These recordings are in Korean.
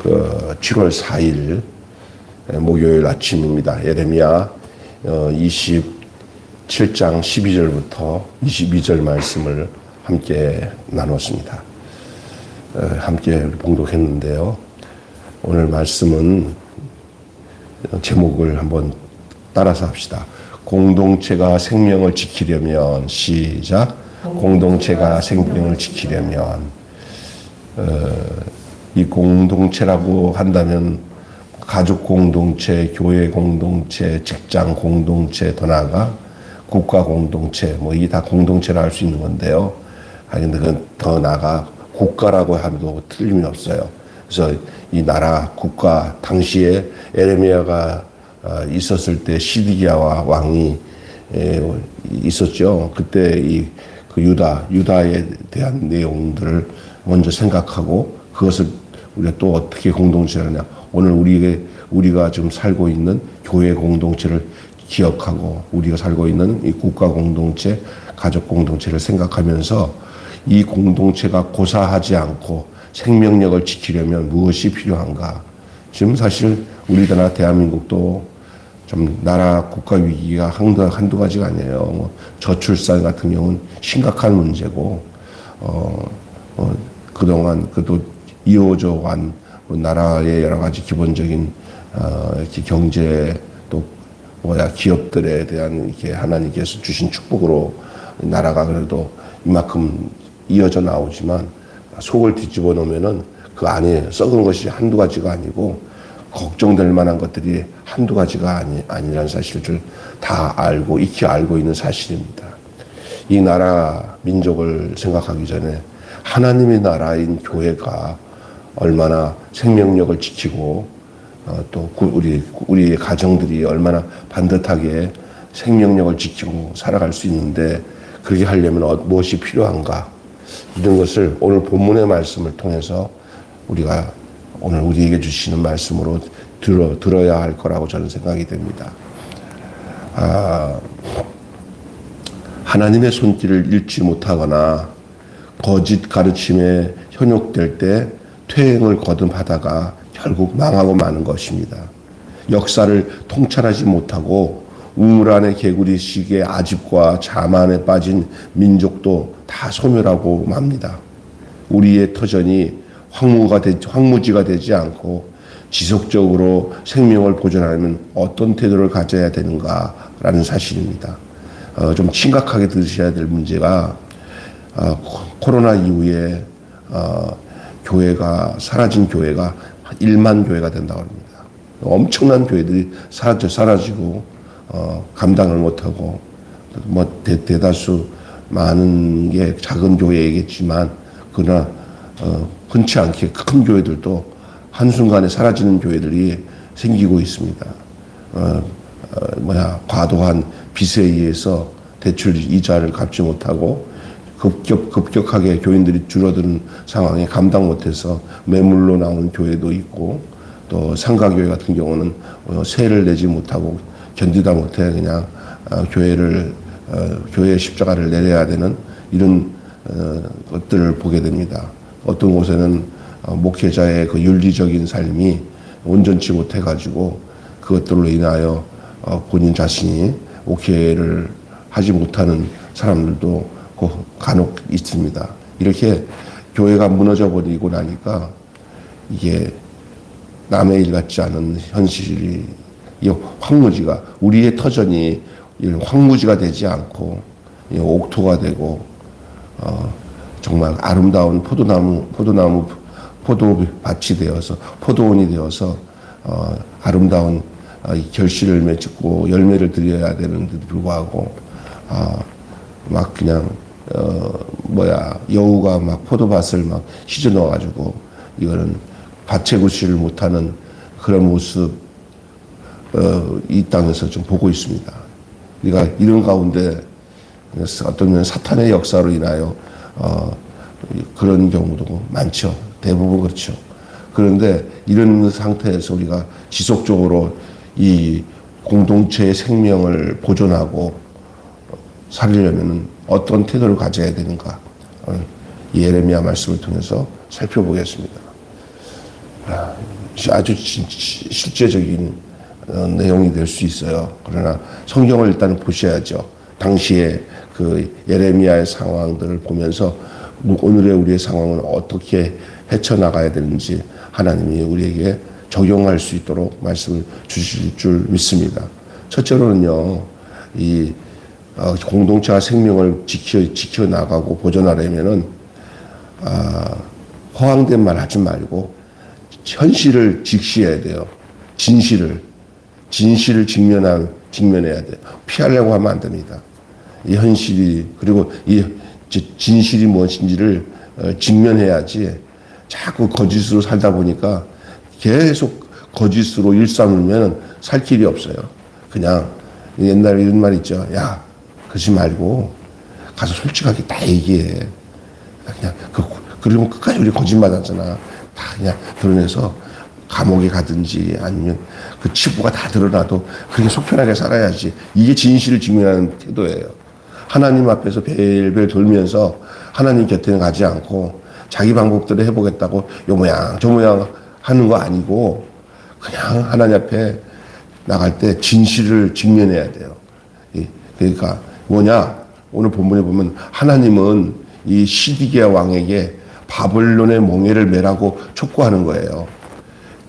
7월 4일 목요일 아침입니다. 예레미야 27장 12절부터 22절 말씀을 함께 나눴습니다. 함께 봉독했는데요. 오늘 말씀은 제목을 한번 따라서 합시다. 공동체가 생명을 지키려면, 시작. 공동체가 생명을 지키려면, 이 공동체라고 한다면 가족 공동체, 교회 공동체, 직장 공동체, 더 나아가 국가 공동체, 이게 다 공동체라 할 수 있는 건데요. 근데 그건 더 나아가 국가라고 하도 틀림이 없어요. 그래서 이 나라, 국가, 당시에 에레미야가 있었을 때 시드기야와 왕이 있었죠. 그때 그 유다에 대한 내용들을 먼저 생각하고 그것을 우리가 또 어떻게 공동체를 하냐. 오늘 우리가 지금 살고 있는 교회 공동체를 기억하고 우리가 살고 있는 이 국가 공동체, 가족 공동체를 생각하면서 이 공동체가 고사하지 않고 생명력을 지키려면 무엇이 필요한가. 지금 사실 우리나라 대한민국도 좀 나라 국가 위기가 한두 가지가 아니에요. 저출산 같은 경우는 심각한 문제고, 그동안 그도 이어져 간 나라의 여러 가지 기본적인 경제 또 기업들에 대한 이렇게 하나님께서 주신 축복으로 나라가 그래도 이만큼 이어져 나오지만 속을 뒤집어 놓으면은 그 안에 썩은 것이 한두 가지가 아니고 걱정될 만한 것들이 한두 가지가 아니라는 사실을 다 알고 익히 알고 있는 사실입니다. 이 나라 민족을 생각하기 전에 하나님의 나라인 교회가 얼마나 생명력을 지키고 또 우리의 가정들이 얼마나 반듯하게 생명력을 지키고 살아갈 수 있는데 그렇게 하려면 무엇이 필요한가, 이런 것을 오늘 본문의 말씀을 통해서 우리가 오늘 우리에게 주시는 말씀으로 들어야 할 거라고 저는 생각이 됩니다. 하나님의 손길을 잃지 못하거나 거짓 가르침에 현혹될 때 퇴행을 거듭하다가 결국 망하고 마는 것입니다. 역사를 통찰하지 못하고 우물 안의 개구리식의 아집과 자만에 빠진 민족도 다 소멸하고 맙니다. 우리의 터전이 황무지가 되지 않고 지속적으로 생명을 보존하려면 어떤 태도를 가져야 되는가라는 사실입니다. 좀 심각하게 들으셔야 될 문제가 코로나 이후에 사라진 교회가 1만 교회가 된다고 합니다. 엄청난 교회들이 사라지고 감당을 못하고 대다수 많은 게 작은 교회이겠지만 그러나 흔치 않게 큰 교회들도 한순간에 사라지는 교회들이 생기고 있습니다. 과도한 빚에 의해서 대출 이자를 갚지 못하고 급격하게 교인들이 줄어드는 상황에 감당 못해서 매물로 나오는 교회도 있고, 또 상가교회 같은 경우는 세를 내지 못하고 견디다 못해 그냥 교회의 십자가를 내려야 되는 이런 것들을 보게 됩니다. 어떤 곳에는 목회자의 그 윤리적인 삶이 온전치 못해가지고 그것들로 인하여 본인 자신이 목회를 하지 못하는 사람들도 간혹 있습니다. 이렇게 교회가 무너져 버리고 나니까 이게 남의 일 같지 않은 현실이, 이 황무지가, 우리의 터전이 황무지가 되지 않고 옥토가 되고 정말 아름다운 포도밭이 되어서, 포도원이 되어서 아름다운 결실을 맺고 열매를 드려야 되는데도 불구하고 막 그냥 여우가 막 포도밭을 막 휘저 넣어가지고 이거는 밭에 구실을 못하는 그런 모습 이 땅에서 좀 보고 있습니다. 우리가 이런 가운데 어떤 면 사탄의 역사로 인하여 그런 경우도 많죠. 대부분 그렇죠. 그런데 이런 상태에서 우리가 지속적으로 이 공동체의 생명을 보존하고 살리려면 어떤 태도를 가져야 되는가, 이 예레미야 말씀을 통해서 살펴보겠습니다. 아주 실제적인 내용이 될 수 있어요. 그러나 성경을 일단 보셔야죠. 당시에 그 예레미야의 상황들을 보면서 오늘의 우리의 상황을 어떻게 헤쳐나가야 되는지 하나님이 우리에게 적용할 수 있도록 말씀을 주실 줄 믿습니다. 첫째로는요, 이 공동체와 생명을 지켜나가고 보존하려면은 허황된 말 하지 말고 현실을 직시해야 돼요. 진실을 직면해야 돼요. 피하려고 하면 안 됩니다. 이 현실이, 그리고 이 진실이 무엇인지를 직면해야지 자꾸 거짓으로 살다 보니까 계속 거짓으로 일삼으면 살 길이 없어요. 그냥 옛날에 이런 말 있죠. 야, 그러지 말고 가서 솔직하게 다 얘기해. 그냥 그러면 끝까지 우리 거짓말 하잖아. 다 그냥 드러내서 감옥에 가든지 아니면 그 치부가 다 드러나도 그렇게 속편하게 살아야지. 이게 진실을 직면하는 태도예요. 하나님 앞에서 벨벨 돌면서 하나님 곁에는 가지 않고 자기 방법대로 해보겠다고 요 모양 저 모양 하는 거 아니고 그냥 하나님 앞에 나갈 때 진실을 직면해야 돼요. 그러니까 뭐냐? 오늘 본문에 보면 하나님은 이 시디기야 왕에게 바벨론의 몽해를 매라고 촉구하는 거예요.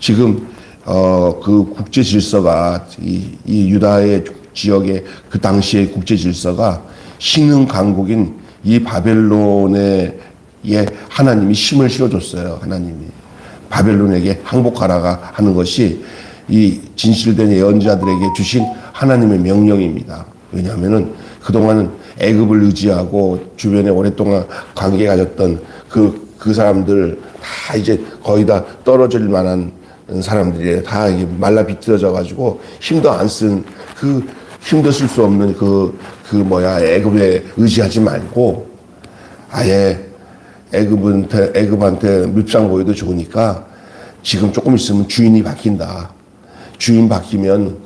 지금 그 국제 질서가 이 유다의 지역의 그 당시의 국제 질서가 신흥 강국인 이 바벨론에 하나님이 힘을 실어줬어요. 하나님이 바벨론에게 항복하라가 하는 것이 이 진실된 예언자들에게 주신 하나님의 명령입니다. 왜냐하면은 그동안은 애굽을 의지하고 주변에 오랫동안 관계 가졌던 그 사람들 다 이제 거의 다 떨어질 만한 사람들이 다 말라 비틀어져 가지고 힘도 안 쓴 힘도 쓸 수 없는 애굽에 의지하지 말고 아예 애굽한테 밉상 보여도 좋으니까 지금 조금 있으면 주인이 바뀐다. 주인 바뀌면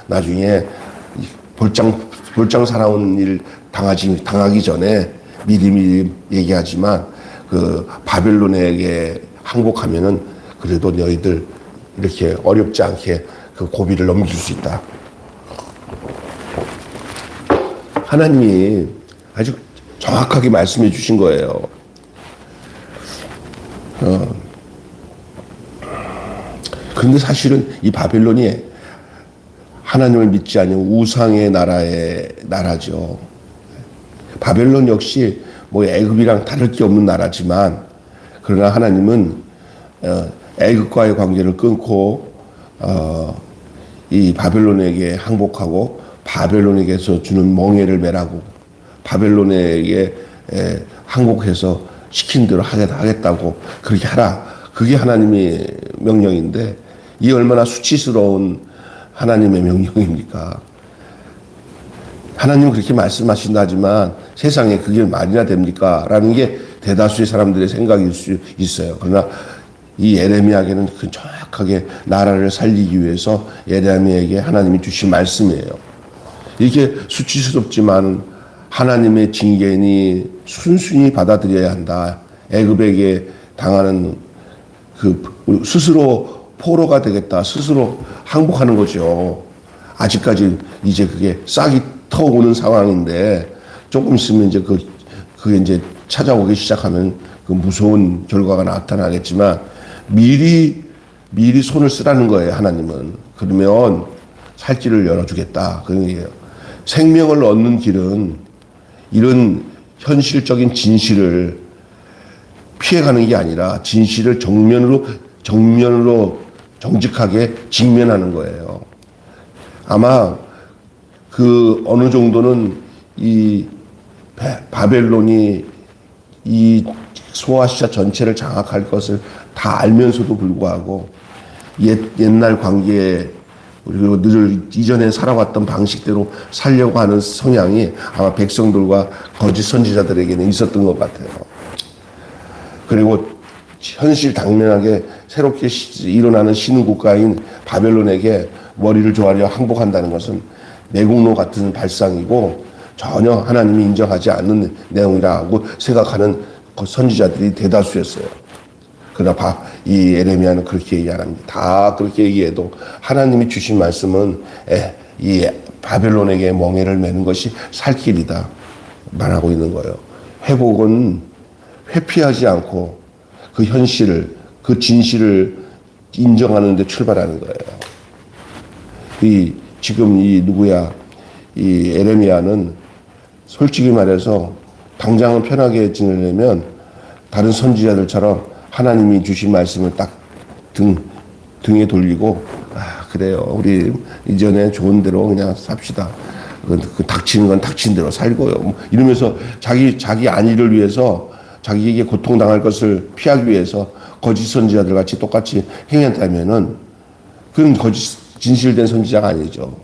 나중에 볼장 살아온 일 당하기 전에 미리 얘기하지만 그 바벨론에게 항복하면은 그래도 너희들 이렇게 어렵지 않게 그 고비를 넘길 수 있다. 하나님이 아주 정확하게 말씀해 주신 거예요. 그런데 사실은 이 바벨론이 하나님을 믿지 않는 우상의 나라죠. 바벨론 역시 뭐 애굽이랑 다를 게 없는 나라지만 그러나 하나님은 애굽과의 관계를 끊고 이 바벨론에게 항복하고 바벨론에게서 주는 멍에를 매라고 바벨론에게 항복해서 시킨 대로 하겠다고 그렇게 하라. 그게 하나님의 명령인데 이 얼마나 수치스러운 하나님의 명령입니까? 하나님은 그렇게 말씀하신다 하지만 세상에 그게 말이나 됩니까? 라는 게 대다수의 사람들의 생각일 수 있어요. 그러나 이 예레미야에게는 그 정확하게 나라를 살리기 위해서 예레미야에게 하나님이 주신 말씀이에요. 이렇게 수치스럽지만 하나님의 징계니 순순히 받아들여야 한다. 애굽에게 당하는 스스로 포로가 되겠다. 스스로 항복하는 거죠. 아직까지 이제 그게 싹이 터오는 상황인데 조금 있으면 이제 그게 이제 찾아오기 시작하면 그 무서운 결과가 나타나겠지만 미리 손을 쓰라는 거예요. 하나님은. 그러면 살 길을 열어주겠다. 그런 얘기예요. 생명을 얻는 길은 이런 현실적인 진실을 피해가는 게 아니라 진실을 정면으로 정직하게 직면하는 거예요. 아마 그 어느 정도는 이 바벨론이 이 소아시아 전체를 장악할 것을 다 알면서도 불구하고 옛날 관계에 그리고 늘 이전에 살아왔던 방식대로 살려고 하는 성향이 아마 백성들과 거짓 선지자들에게는 있었던 것 같아요. 그리고 현실 당면하게 새롭게 일어나는 신국가인 바벨론에게 머리를 조아려 항복한다는 것은 매국노 같은 발상이고 전혀 하나님이 인정하지 않는 내용이라고 생각하는 선지자들이 대다수였어요. 그러나 이 에레미야는 그렇게 얘기 안 합니다. 다 그렇게 얘기해도 하나님이 주신 말씀은 이 바벨론에게 멍에를 매는 것이 살 길이다 말하고 있는 거예요. 회복은 회피하지 않고 그 현실을, 그 진실을 인정하는 데 출발하는 거예요. 지금 이 에레미야는 솔직히 말해서 당장은 편하게 지내려면 다른 선지자들처럼 하나님이 주신 말씀을 딱 등에 돌리고, 그래요. 우리 이전에 좋은 대로 그냥 삽시다. 그 닥치는 건 닥친 대로 살고요. 뭐 이러면서 자기 안위를 위해서 자기에게 고통당할 것을 피하기 위해서 거짓 선지자들 같이 똑같이 행했다면은 그건 진실된 선지자가 아니죠.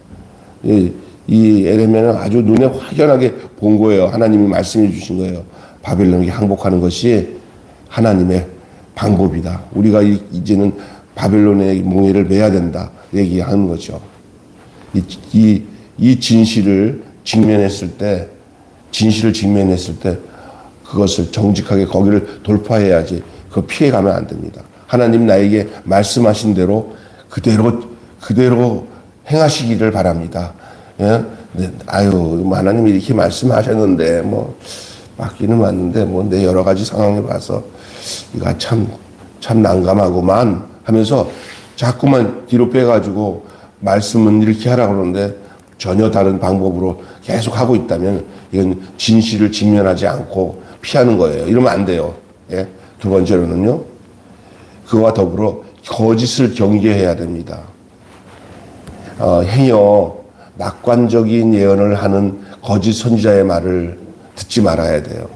이 에레미야는 아주 눈에 확연하게 본 거예요. 하나님이 말씀해 주신 거예요. 바벨론에게 항복하는 것이 하나님의 방법이다. 우리가 이제는 바벨론의 몽에를 매야 된다. 얘기하는 거죠. 이 진실을 직면했을 때 그것을 정직하게 거기를 돌파해야지 그거 피해가면 안 됩니다. 하나님 나에게 말씀하신 대로 그대로 행하시기를 바랍니다. 예? 하나님이 이렇게 말씀하셨는데, 맞기는 맞는데, 내 여러 가지 상황에 봐서, 이거 참 난감하고만 하면서 자꾸만 뒤로 빼가지고 말씀은 이렇게 하라고 그러는데 전혀 다른 방법으로 계속 하고 있다면 이건 진실을 직면하지 않고 피하는 거예요. 이러면 안 돼요. 예? 두 번째로는요, 그와 더불어 거짓을 경계해야 됩니다. 행여 낙관적인 예언을 하는 거짓 선지자의 말을 듣지 말아야 돼요.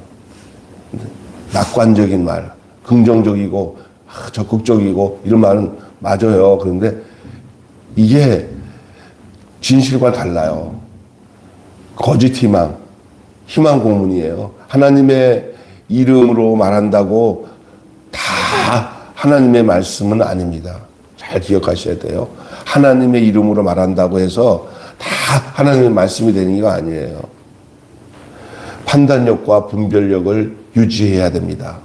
낙관적인 말, 긍정적이고 적극적이고 이런 말은 맞아요. 그런데 이게 진실과 달라요. 거짓 희망 고문이에요. 하나님의 이름으로 말한다고 다 하나님의 말씀은 아닙니다. 잘 기억하셔야 돼요. 하나님의 이름으로 말한다고 해서 다 하나님의 말씀이 되는 게 아니에요. 판단력과 분별력을 유지해야 됩니다.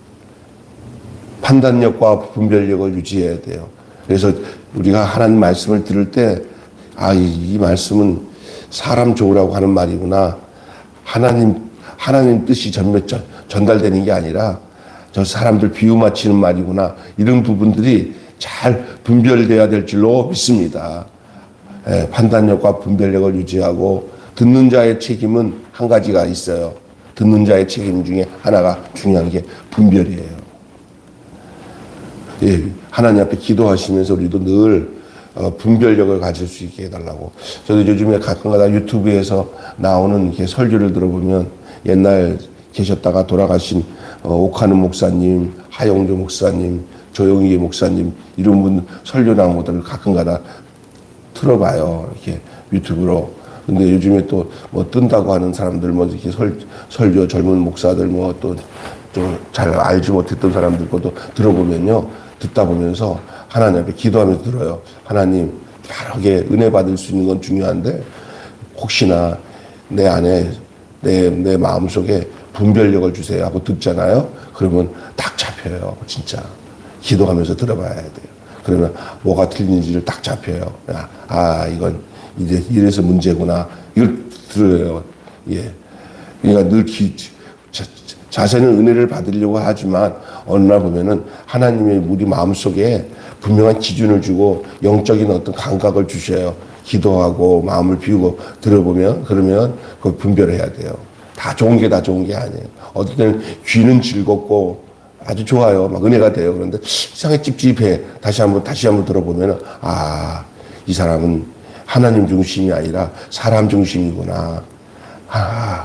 판단력과 분별력을 유지해야 돼요. 그래서 우리가 하나님 말씀을 들을 때, 이 말씀은 사람 좋으라고 하는 말이구나. 하나님 뜻이 전달되는 게 아니라 저 사람들 비유 맞히는 말이구나. 이런 부분들이 잘 분별돼야 될 줄로 믿습니다. 판단력과 분별력을 유지하고 듣는 자의 책임은 한 가지가 있어요. 듣는 자의 책임 중에 하나가 중요한 게 분별이에요. 하나님 앞에 기도하시면서 우리도 늘 분별력을 가질 수 있게 해달라고. 저도 요즘에 가끔가다 유튜브에서 나오는 이렇게 설교를 들어보면 옛날 계셨다가 돌아가신 옥하는 목사님, 하영조 목사님, 조영희 목사님 이런 분 설교 나온 것들을 가끔가다 틀어봐요. 이렇게 유튜브로. 근데 요즘에 또 뜬다고 하는 사람들 이렇게 설교 젊은 목사들 또 좀 잘 알지 못했던 사람들 것도 들어보면요. 듣다 보면서 하나님 앞에 기도하면서 들어요. 하나님, 바르게 은혜 받을 수 있는 건 중요한데 혹시나 내 안에 내 마음속에 분별력을 주세요 하고 듣잖아요. 그러면 딱 잡혀요. 진짜. 기도하면서 들어봐야 돼요. 그러면 뭐가 틀린지를 딱 잡혀요. 이건 이제 이래서 문제구나. 이걸 들어요. 예. 그러니까 늘 자세는 은혜를 받으려고 하지만 어느 날 보면은 하나님의 우리 마음속에 분명한 기준을 주고 영적인 어떤 감각을 주셔요. 기도하고 마음을 비우고 들어보면 그러면 그걸 분별해야 돼요. 다 좋은 게 아니에요. 어떨 때는 귀는 즐겁고 아주 좋아요. 막 은혜가 돼요. 그런데 이상하게 찝찝해. 다시 한번 들어보면은 이 사람은 하나님 중심이 아니라 사람 중심이구나.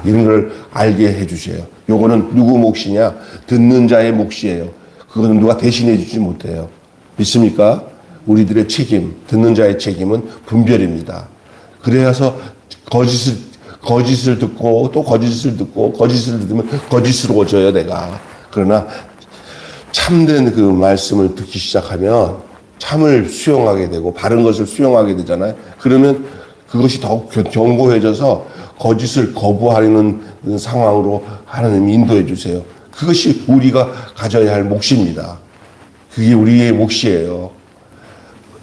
이런 걸 알게 해주세요. 요거는 누구 몫이냐? 듣는 자의 몫이에요. 그거는 누가 대신해 주지 못해요. 믿습니까? 우리들의 책임, 듣는 자의 책임은 분별입니다. 그래서 거짓을 듣고 또 거짓을 듣고 거짓을 들으면 거짓으로워져요, 내가. 그러나 참된 그 말씀을 듣기 시작하면 참을 수용하게 되고 바른 것을 수용하게 되잖아요. 그러면 그것이 더욱 견고해져서 거짓을 거부하는 상황으로 하나님이 인도해 주세요. 그것이 우리가 가져야 할 몫입니다. 그게 우리의 몫이에요.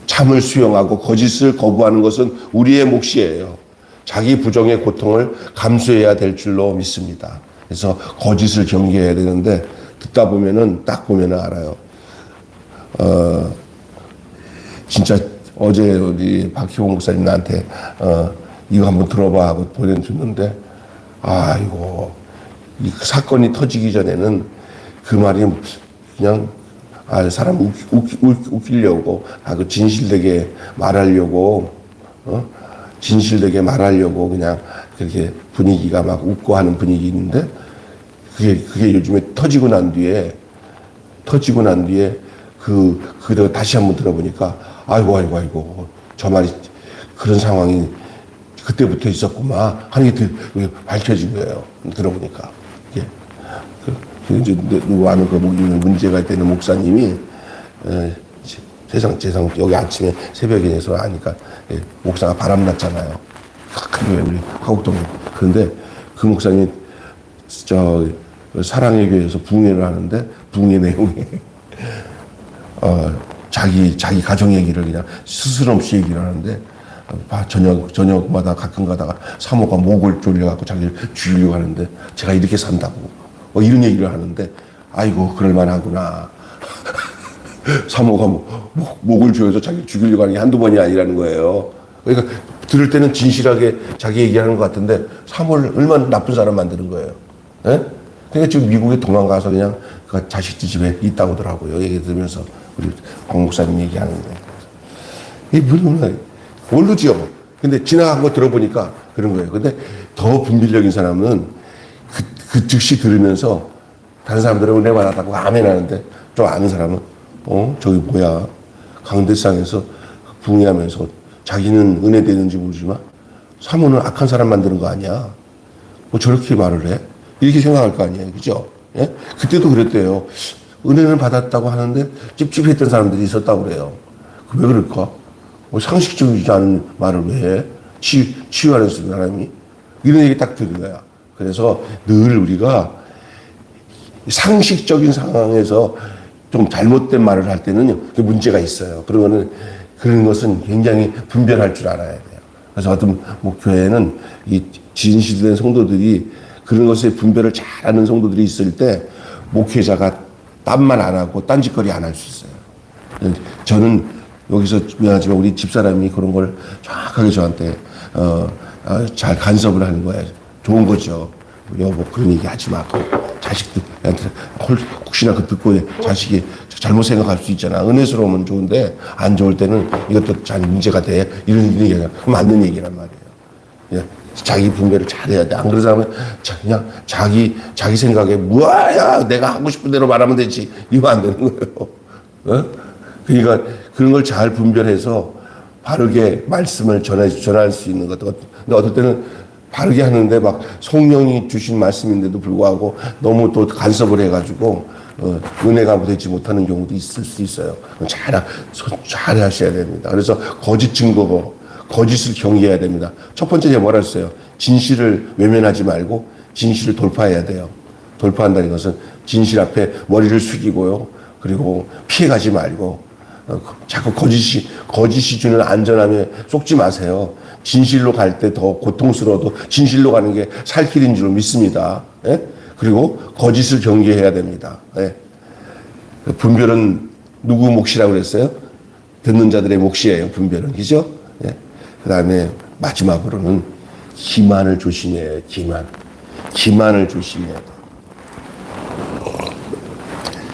참을 수용하고 거짓을 거부하는 것은 우리의 몫이에요. 자기 부정의 고통을 감수해야 될 줄로 믿습니다. 그래서 거짓을 경계해야 되는데 듣다 보면은 딱 보면은 알아요. 진짜 어제 우리 박희봉 목사님 나한테 이거 한번 들어봐 하고 보내줬는데 이거 이 사건이 터지기 전에는 그 말이 그냥 사람 웃기려고 그 진실되게 말하려고 진실되게 말하려고 그냥 그렇게 분위기가 막 웃고 하는 분위기인데 그게 요즘에 터지고 난 뒤에 그거 다시 한번 들어보니까 아이고 저 말이 그런 상황이 그때부터 있었구만 하는 게 밝혀진 거예요. 들어보니까 이제 누구 아는 그 문제가 되는 목사님이 세상 여기 아침에 새벽에 내서 하니까 목사가 바람났잖아요. 큰 교회 우리 화곡동. 그런데 그 목사님이 사랑의 교회에서 붕회를 하는데 붕회 내용이 자기 가정 얘기를 그냥 스스럼 없이 얘기를 하는데 저녁마다 가끔 가다가 사모가 목을 졸려갖고 자기를 죽이려고 하는데 제가 이렇게 산다고 이런 얘기를 하는데 아이고 그럴만하구나. 사모가 목을 조여서 자기를 죽이려고 하는 게 한두 번이 아니라는 거예요. 그러니까 들을 때는 진실하게 자기 얘기하는 것 같은데 사모를 얼마나 나쁜 사람 만드는 거예요. 예? 그러니까 지금 미국에 도망가서 그냥 그 자식들 집에 있다고 하더라고요. 얘기 들으면서 우리 황 목사님 얘기하는데 이게 무슨 모르죠. 근데 지나간 거 들어보니까 그런 거예요. 근데 더 분별적인 사람은 그 즉시 들으면서 다른 사람들은 은혜 받았다고 아멘 하는데 좀 아는 사람은 저기 뭐야 강대상에서 붕괴하면서 자기는 은혜 되는지 모르지만 사모는 악한 사람 만드는 거 아니야. 뭐 저렇게 말을 해? 이렇게 생각할 거 아니에요. 그죠? 예? 그때도 그랬대요. 은혜는 받았다고 하는데 찝찝했던 사람들이 있었다고 그래요. 왜 그럴까? 상식적이지 않은 말을 왜 해? 치유하는 사람이? 이런 얘기 딱 들은 거야. 그래서 늘 우리가 상식적인 상황에서 좀 잘못된 말을 할 때는 문제가 있어요. 그런 것은 굉장히 분별할 줄 알아야 돼요. 그래서 어떤 교회는 이 진실된 성도들이 그런 것에 분별을 잘하는 성도들이 있을 때 목회자가 딴말 안 하고 딴짓거리 안 할 수 있어요. 저는 여기서 미안하지만 우리 집사람이 그런 걸 정확하게 저한테 잘 간섭을 하는 거예요. 좋은 거죠. 여보 그런 얘기 하지 마. 자식들한테 혹시나 그 듣고 자식이 잘못 생각할 수 있잖아. 은혜스러우면 좋은데 안 좋을 때는 이것도 잘 문제가 돼. 이런 얘기가 맞는 얘기란 말이에요. 자기 분별을 잘해야 돼. 안 그런 사람은 그냥 자기 생각에 뭐야 내가 하고 싶은 대로 말하면 되지. 이거 안 되는 거예요. 그러니까 그런 걸 잘 분별해서 바르게 말씀을 전할 수 있는 것. 근데 어떨 때는 바르게 하는데 막 성령이 주신 말씀인데도 불구하고 너무 또 간섭을 해가지고 은혜가 되지 못하는 경우도 있을 수 있어요. 잘 하셔야 됩니다. 그래서 거짓 증거, 거짓을 경계해야 됩니다. 첫 번째 제가 뭐라 했어요? 진실을 외면하지 말고 진실을 돌파해야 돼요. 돌파한다는 것은 진실 앞에 머리를 숙이고요. 그리고 피해가지 말고 자꾸 거짓이 주는 안전함에 속지 마세요. 진실로 갈 때 더 고통스러워도 진실로 가는 게 살 길인 줄 믿습니다. 예? 그리고 거짓을 경계해야 됩니다. 예? 분별은 누구 몫이라고 그랬어요? 듣는 자들의 몫이에요. 분별은. 그죠? 예? 그 다음에 마지막으로는 기만을 조심해야 해요. 기만을 조심해야 돼요.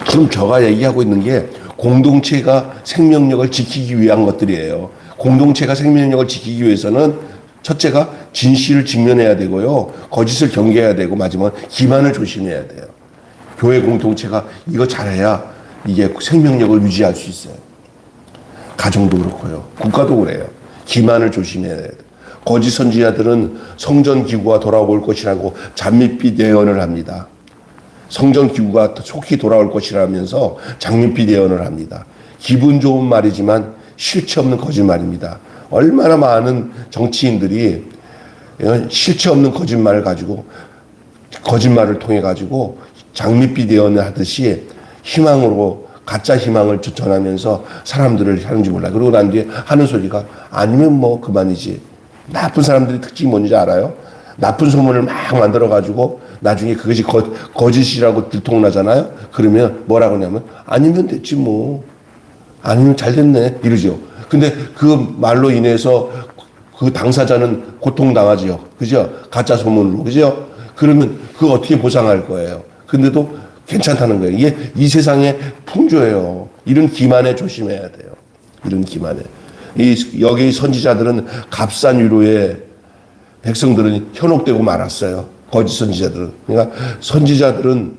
지금 제가 얘기하고 있는 게 공동체가 생명력을 지키기 위한 것들이에요. 공동체가 생명력을 지키기 위해서는 첫째가 진실을 직면해야 되고요. 거짓을 경계해야 되고 마지막은 기만을 조심해야 돼요. 교회 공동체가 이거 잘해야 이게 생명력을 유지할 수 있어요. 가정도 그렇고요. 국가도 그래요. 기만을 조심해야 돼요. 거짓 선지자들은 성전 기구가 돌아올 것이라고 장밋빛 예언을 합니다. 성전 기구가 속히 돌아올 것이라면서 장밋빛 예언을 합니다. 기분 좋은 말이지만 실체 없는 거짓말입니다. 얼마나 많은 정치인들이 실체 없는 거짓말을 가지고 거짓말을 통해 가지고 장밋빛 예언을 하듯이 희망으로 가짜 희망을 전하면서 사람들을 하는지 몰라. 그러고 난 뒤에 하는 소리가 아니면 뭐 그만이지. 나쁜 사람들이 특징이 뭔지 알아요? 나쁜 소문을 막 만들어가지고 나중에 그것이 거짓이라고 들통나잖아요? 그러면 뭐라고 하냐면 아니면 됐지 뭐. 아니면 잘 됐네. 이러죠. 근데 그 말로 인해서 그 당사자는 고통당하지요. 그죠? 가짜 소문으로. 그죠? 그러면 그거 어떻게 보상할 거예요? 근데도 괜찮다는 거예요. 이게 이 세상의 풍조예요. 이런 기만에 조심해야 돼요. 이런 기만에. 여기 선지자들은 값싼 위로에 백성들은 현혹되고 말았어요. 거짓 선지자들은. 그러니까 선지자들은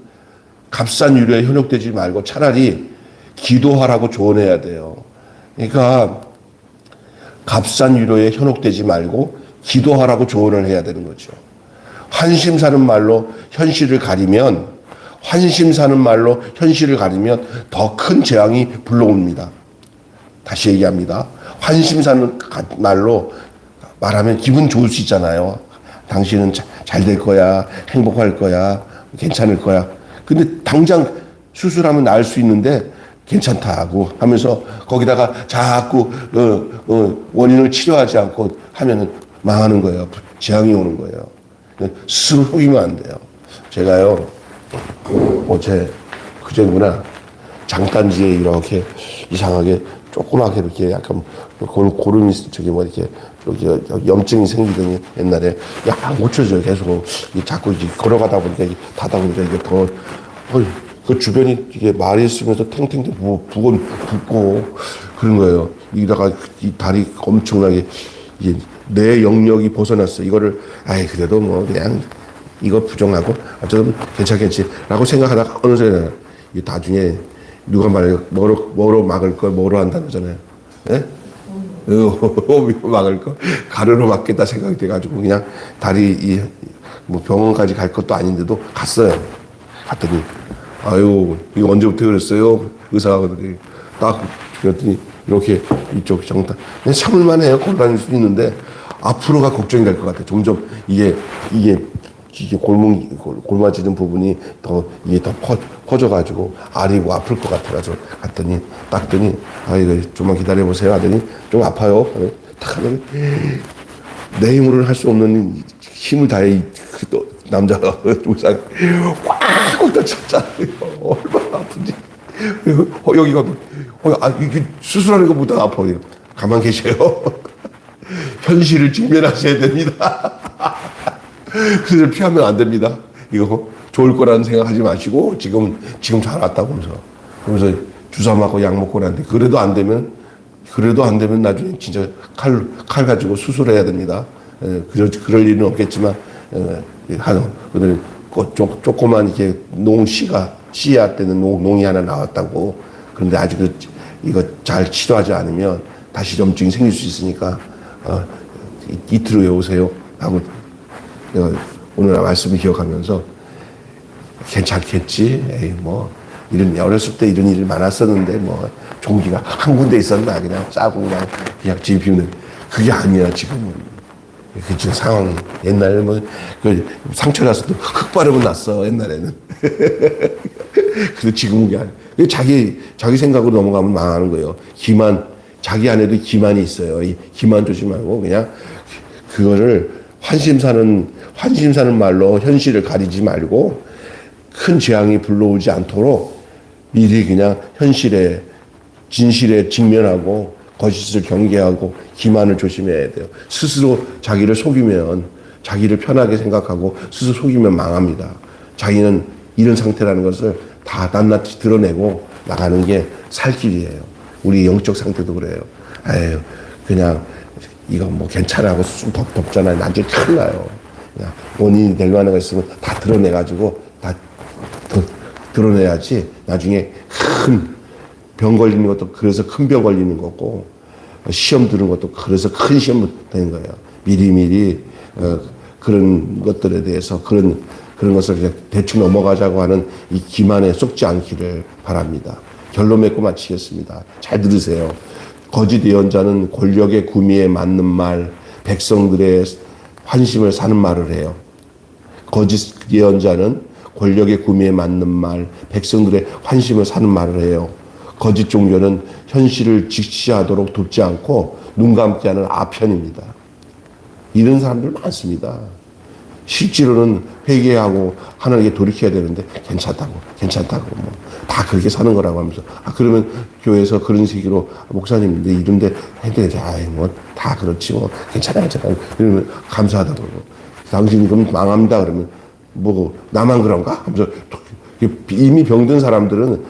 값싼 위로에 현혹되지 말고 차라리 기도하라고 조언해야 돼요. 그러니까 값싼 위로에 현혹되지 말고 기도하라고 조언을 해야 되는 거죠. 환심 사는 말로 현실을 가리면 더 큰 재앙이 불러옵니다. 다시 얘기합니다. 환심 사는 말로 말하면 기분 좋을 수 있잖아요. 당신은 잘 될 거야, 행복할 거야, 괜찮을 거야. 근데 당장 수술하면 나을 수 있는데 괜찮다고 하면서 거기다가 자꾸 원인을 치료하지 않고 하면은 망하는 거예요. 재앙이 오는 거예요. 스스로 속이면 안 돼요. 제가요 어제 그제구나 장단지에 이렇게 이상하게 조그맣게 이렇게 약간 고름이 저기 뭐 이렇게 여기 염증이 생기더니 옛날에 안 고쳐져요. 계속 자꾸 이제 걸어가다 보니까 다다 보니까 이게 더 그 주변이 이게 말이 있으면서 탱탱 붓고 그런 거예요. 이다가 이 다리 엄청나게 이게 내 영역이 벗어났어. 이거를 그래도 뭐 그냥 이거 부정하고 어쩌면 괜찮겠지라고 생각하다가 어느새 나중에 누가 말해요. 뭐로 막을 걸 뭐로 한다는 거잖아요. 예? 막을 거 가르로 막겠다 생각이 돼가지고 그냥 다리 뭐 병원까지 갈 것도 아닌데도 갔어요. 갔더니 아유 이거 언제부터 그랬어요? 의사가 그러더니 딱 그랬더니 이렇게 이쪽 정답 그냥 참을만해요. 걸다닐 수 있는데 앞으로가 걱정이 될 것 같아요. 점점 이게 골마지는 부분이 이게 더 퍼져가지고 아리고 아플 것 같아가지고 갔더니 닦더니 이거 좀만 기다려보세요 하더니 좀 아파요. 딱 하더니 내 힘으로는 할 수 없는 힘을 다해 남자가 의사 꽉 쳤잖아요. 얼마나 아픈지. 여기가 이게 수술하는 것보다 아파요. 가만 계세요. 현실을 직면하셔야 됩니다. 그래서 피하면 안 됩니다. 이거 좋을 거라는 생각하지 마시고 지금 잘 왔다고 그러면서 주사 맞고 약 먹고 나는데 그래도 안 되면 나중에 진짜 칼 가지고 수술해야 됩니다. 그럴 일은 없겠지만 조그만 이렇게 씨앗 되는 농이 하나 나왔다고. 그런데 아직 이거 잘 치료하지 않으면 다시 염증이 생길 수 있으니까 이틀 후에 오세요 하고 내가 오늘 말씀을 기억하면서 괜찮겠지. 뭐 어렸을 때 이런 일이 많았었는데 뭐 종기가 한 군데 있었나 그냥 싸고 그냥 집 비우는 그게 아니야 지금은. 그 지금 상황이 옛날에 그 상처 났어도 흙 바르면 났어 옛날에는. 근데 지금은 그게 아니야. 자기 생각으로 넘어가면 망하는 거예요. 자기 안에도 기만이 있어요. 이 기만 조심하고 그냥 그거를 환심 사는 말로 현실을 가리지 말고 큰 재앙이 불러오지 않도록 미리 그냥 진실에 직면하고 거짓을 경계하고 기만을 조심해야 돼요. 스스로 자기를 속이면 자기를 편하게 생각하고 스스로 속이면 망합니다. 자기는 이런 상태라는 것을 다 낱낱이 드러내고 나가는 게 살 길이에요. 우리 영적 상태도 그래요. 그냥 이거 뭐 괜찮아 하고 쑥 덮잖아요. 나중에 큰일 나요. 그냥 원인이 될 만한 거 있으면 다 드러내가지고 다 드러내야지 나중에 큰 병 걸리는 것도 그래서 큰 병 걸리는 거고 시험 드는 것도 그래서 큰 시험 되는 거예요. 미리미리 그런 것들에 대해서 그런 것을 그냥 대충 넘어가자고 하는 이 기만에 속지 않기를 바랍니다. 결론 맺고 마치겠습니다. 잘 들으세요. 거짓 예언자는 권력의 구미에 맞는 말, 백성들의 환심을 사는 말을 해요. 거짓 예언자는 권력의 구미에 맞는 말, 백성들의 환심을 사는 말을 해요. 거짓 종교는 현실을 직시하도록 돕지 않고 눈 감게 하는 아편입니다. 이런 사람들 많습니다. 실제로는 회개하고 하나님께 돌이켜야 되는데 괜찮다고 뭐 다 그렇게 사는 거라고 하면서 그러면 교회에서 그런 식으로 목사님 이런데 해도 뭐 다 그렇지 뭐 괜찮아요 이러면 감사하다고 그러고 당신이 그럼 망합니다 그러면 뭐 나만 그런가 하면서 이미 병든 사람들은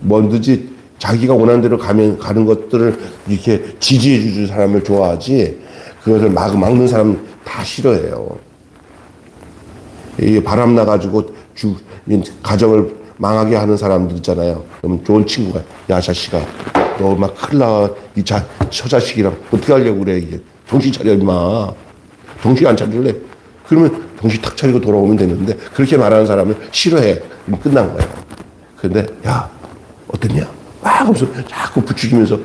뭐든지 자기가 원하는 대로 가는 것들을 이렇게 지지해 주는 사람을 좋아하지 그것을 막는 사람 다 싫어해요. 이 바람 나가지고 가정을 망하게 하는 사람들 있잖아요. 그러면 좋은 친구가 야 자식아 너 막 큰일 나. 저 자식이랑 어떻게 하려고 그래. 이게 정신 차려 임마. 정신 안 차릴래. 그러면 정신 탁 차리고 돌아오면 되는데 그렇게 말하는 사람을 싫어해. 그럼 끝난 거예요. 그런데 야 어땠냐? 막 하면서 자꾸 부추기면서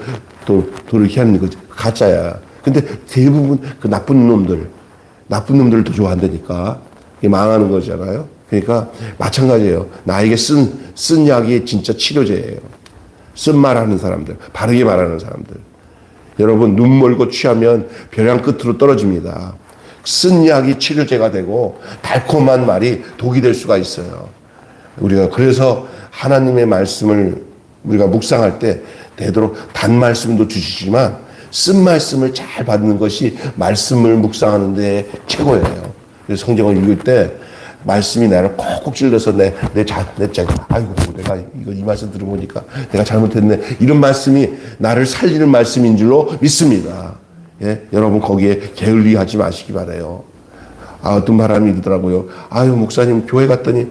또 이렇게 하는 거지. 가짜야. 근데 대부분 그 나쁜 놈들을 더 좋아한다니까. 이게 망하는 거잖아요. 그러니까 마찬가지예요. 나에게 쓴 약이 진짜 치료제예요. 쓴 말하는 사람들, 바르게 말하는 사람들. 여러분 눈 멀고 취하면 벼랑 끝으로 떨어집니다. 쓴 약이 치료제가 되고 달콤한 말이 독이 될 수가 있어요. 우리가 그래서 하나님의 말씀을 우리가 묵상할 때 되도록 단 말씀도 주시지만 쓴 말씀을 잘 받는 것이 말씀을 묵상하는 데 최고예요. 그래서 성경을 읽을 때 말씀이 나를 콕콕 찔러서 아이고 내가 이 말씀 들어보니까 내가 잘못했네. 이런 말씀이 나를 살리는 말씀인 줄로 믿습니다. 예? 여러분 거기에 게을리하지 마시기 바라요. 어떤 사람이 이러더라고요. 목사님 교회 갔더니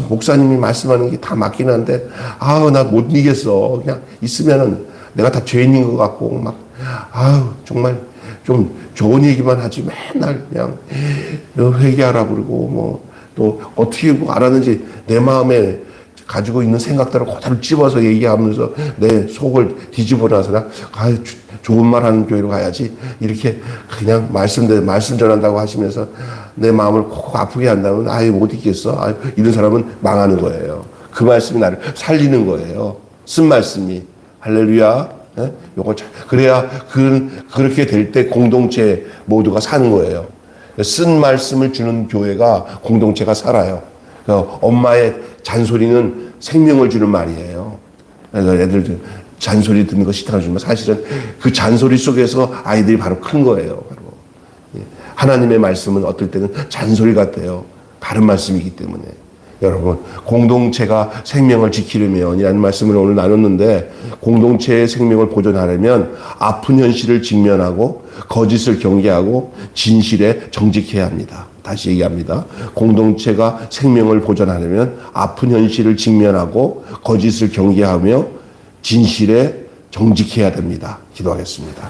목사님이 말씀하는 게 다 맞긴 한데 나 못 이겠어. 그냥 있으면은 내가 다 죄인인 것 같고 막 정말 좀 좋은 얘기만 하지 맨날 그냥 회개하라고 그러고 뭐 또 어떻게 알았는지 내 마음에 가지고 있는 생각들을 그대로 집어서 얘기하면서 내 속을 뒤집어 놔서 좋은 말 하는 교회로 가야지 이렇게 그냥 말씀 전한다고 하시면서 내 마음을 콕 아프게 한다면 못 있겠어. 이런 사람은 망하는 거예요. 그 말씀이 나를 살리는 거예요. 쓴 말씀이. 할렐루야. 예? 그래야 그렇게 될 때 공동체 모두가 사는 거예요. 쓴 말씀을 주는 교회가 공동체가 살아요. 그러니까 엄마의 잔소리는 생명을 주는 말이에요. 그러니까 애들 잔소리 듣는 거 싫다고 사실은 그 잔소리 속에서 아이들이 바로 큰 거예요. 바로. 하나님의 말씀은 어떨 때는 잔소리 같아요. 바른 말씀이기 때문에. 여러분 공동체가 생명을 지키려면 이라는 말씀을 오늘 나눴는데 공동체의 생명을 보존하려면 아픈 현실을 직면하고 거짓을 경계하고 진실에 정직해야 합니다. 다시 얘기합니다. 공동체가 생명을 보존하려면 아픈 현실을 직면하고 거짓을 경계하며 진실에 정직해야 됩니다. 기도하겠습니다.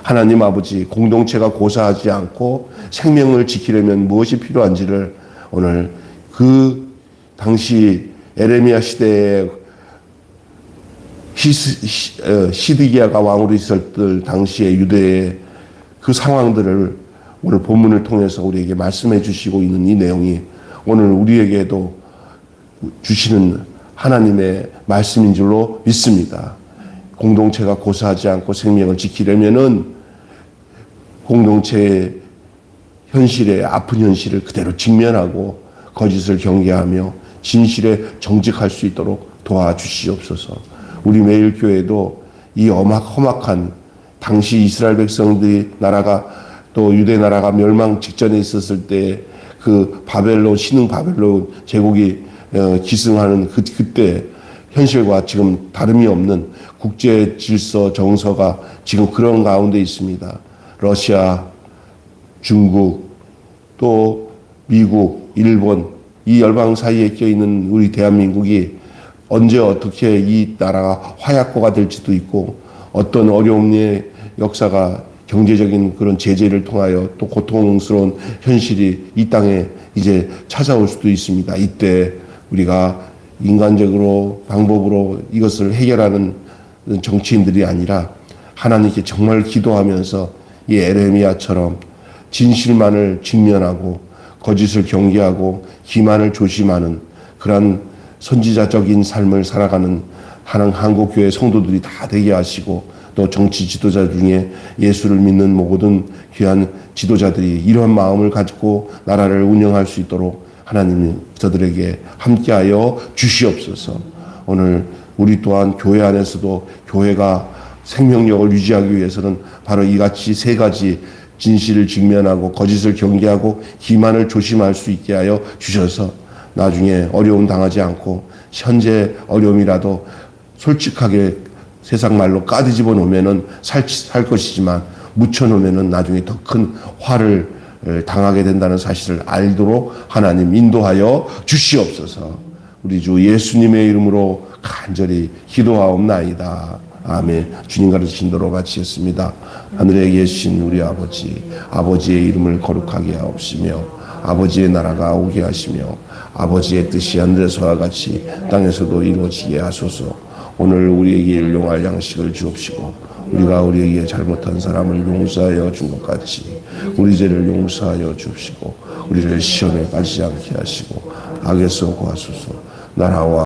하나님 아버지 공동체가 고사하지 않고 생명을 지키려면 무엇이 필요한지를 오늘 그 당시 에레미야 시대에 시드기야가 왕으로 있었을 당시의 유대의 그 상황들을 오늘 본문을 통해서 우리에게 말씀해 주시고 있는 이 내용이 오늘 우리에게도 주시는 하나님의 말씀인 줄로 믿습니다. 공동체가 고사하지 않고 생명을 지키려면은 공동체의 현실에 아픈 현실을 그대로 직면하고 거짓을 경계하며 진실에 정직할 수 있도록 도와주시옵소서. 우리 매일교회도 이 험악한 당시 이스라엘 백성들이 나라가 또 유대 나라가 멸망 직전에 있었을 때 그 신흥 바벨론 제국이 기승하는 그때 현실과 지금 다름이 없는 국제 질서 정서가 지금 그런 가운데 있습니다. 러시아, 중국, 또 미국, 일본 이 열방 사이에 껴있는 우리 대한민국이 언제 어떻게 이 나라가 화약고가 될지도 있고 어떤 어려움의 역사가 경제적인 그런 제재를 통하여 또 고통스러운 현실이 이 땅에 이제 찾아올 수도 있습니다. 이때 우리가 인간적으로 방법으로 이것을 해결하는 정치인들이 아니라 하나님께 정말 기도하면서 이 에레미야처럼 진실만을 직면하고 거짓을 경계하고 기만을 조심하는 그러한 선지자적인 삶을 살아가는 한국교회 성도들이 다 되게 하시고 또 정치 지도자 중에 예수를 믿는 모든 귀한 지도자들이 이러한 마음을 가지고 나라를 운영할 수 있도록 하나님이 저들에게 함께하여 주시옵소서. 오늘 우리 또한 교회 안에서도 교회가 생명력을 유지하기 위해서는 바로 이같이 세 가지 진실을 직면하고 거짓을 경계하고 기만을 조심할 수 있게 하여 주셔서 나중에 어려움 당하지 않고 현재 어려움이라도 솔직하게 세상 말로 까뒤집어 놓으면은 살 것이지만 묻혀 놓으면은 나중에 더 큰 화를 당하게 된다는 사실을 알도록 하나님 인도하여 주시옵소서. 우리 주 예수님의 이름으로 간절히 기도하옵나이다. 아멘. 주님 가르치신 대로 같이 했습니다. 하늘에 계신 우리 아버지, 아버지의 이름을 거룩하게 하옵시며 아버지의 나라가 오게 하시며 아버지의 뜻이 하늘에서와 같이 땅에서도 이루어지게 하소서. 오늘 우리에게 일용할 양식을 주옵시고 우리가 우리에게 잘못한 사람을 용서하여 준 것 같이 우리 죄를 용서하여 주옵시고 우리를 시험에 빠지지 않게 하시고 악에서 구하소서. 나라와